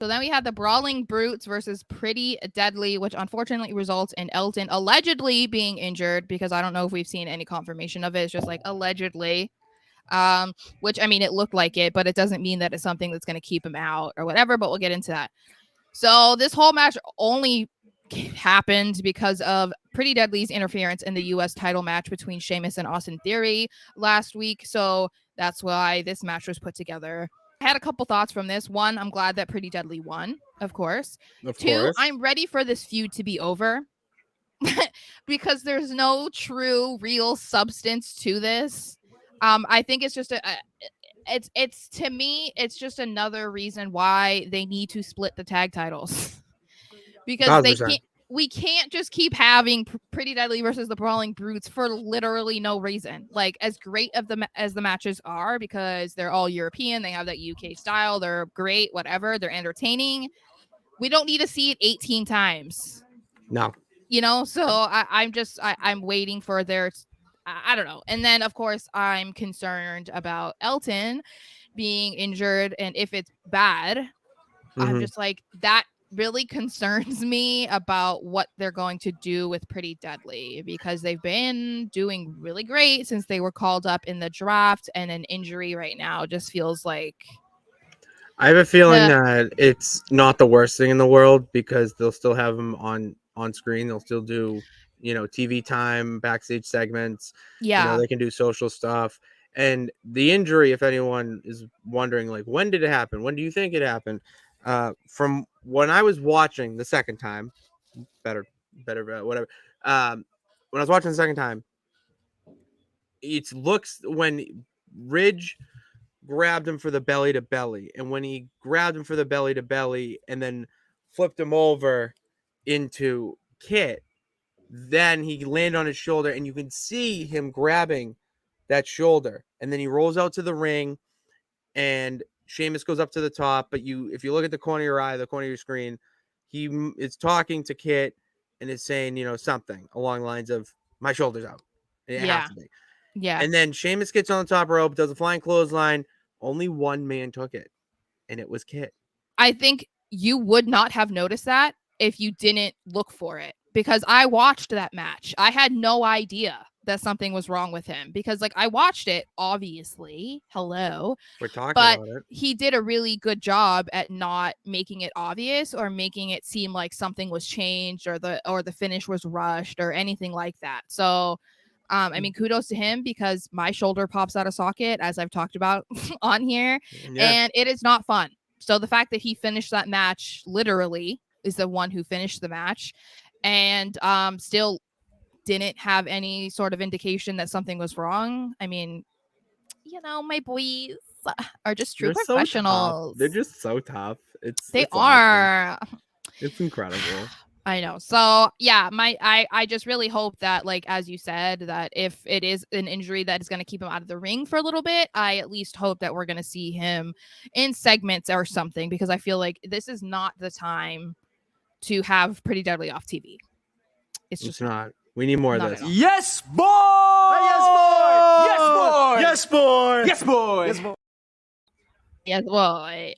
So then we had the Brawling Brutes versus Pretty Deadly, which unfortunately results in Elton allegedly being injured, because I don't know if we've seen any confirmation of it. It's just like allegedly. Which, I mean, it looked like it, but it doesn't mean that it's something that's going to keep him out or whatever, but we'll get into that. So this whole match only happened because of Pretty Deadly's interference in the U.S. title match between Sheamus and Austin Theory last week. So that's why this match was put together. I had a couple thoughts from this. One, I'm glad that Pretty Deadly won, of course. Two, I'm ready for this feud to be over because there's no true, real substance to this. I think it's just it's to me, it's just another reason why they need to split the tag titles because 100%. we can't just keep having Pretty Deadly versus the Brawling Brutes for literally no reason. Like, as great as the matches are, because they're all European, they have that UK style, they're great, whatever, they're entertaining. We don't need to see it 18 times. No. You know, so I'm waiting for their, I don't know. And then, of course, I'm concerned about Elton being injured, and if it's bad, I'm just like, that really concerns me about what they're going to do with Pretty Deadly, because they've been doing really great since they were called up in the draft, and an injury right now just feels like... I have a feeling that it's not the worst thing in the world, because they'll still have them on screen. They'll still do, TV time, backstage segments. Yeah. They can do social stuff. And the injury, if anyone is wondering, like, when did it happen? When do you think it happened? From when I was watching the second time, better, whatever. When I was watching the second time, it looks when Ridge grabbed him for the belly to belly, and when he grabbed him for the belly to belly and then flipped him over into Kit, then he landed on his shoulder, and you can see him grabbing that shoulder, and then he rolls out to the ring, and Sheamus goes up to the top, but if you look at the corner of your eye, the corner of your screen, he is talking to Kit and is saying, something along the lines of, my shoulder's out. It has to be. Yeah. And then Sheamus gets on the top rope, does a flying clothesline. Only one man took it, and it was Kit. I think you would not have noticed that if you didn't look for it, because I watched that match. I had no idea that something was wrong with him, because, like, I watched it, obviously. Hello. We're talking but about it. He did a really good job at not making it obvious or making it seem like something was changed or the finish was rushed or anything like that. So I mean, kudos to him, because my shoulder pops out of socket, as I've talked about on here, and it is not fun. So the fact that he finished that match, literally is the one who finished the match, and still didn't have any sort of indication that something was wrong. I mean, my boys are just true professionals. They're just so tough. They are. Awesome. It's incredible. I know. So yeah, I just really hope that, like, as you said, that if it is an injury that is going to keep him out of the ring for a little bit, I at least hope that we're going to see him in segments or something, because I feel like this is not the time to have Pretty Deadly off TV. It's just not. We need more of this. Yes, boy! Yes, boy! Yes, boy! Yes, boy! Yes, boy! Yes, boy! Yes, boy.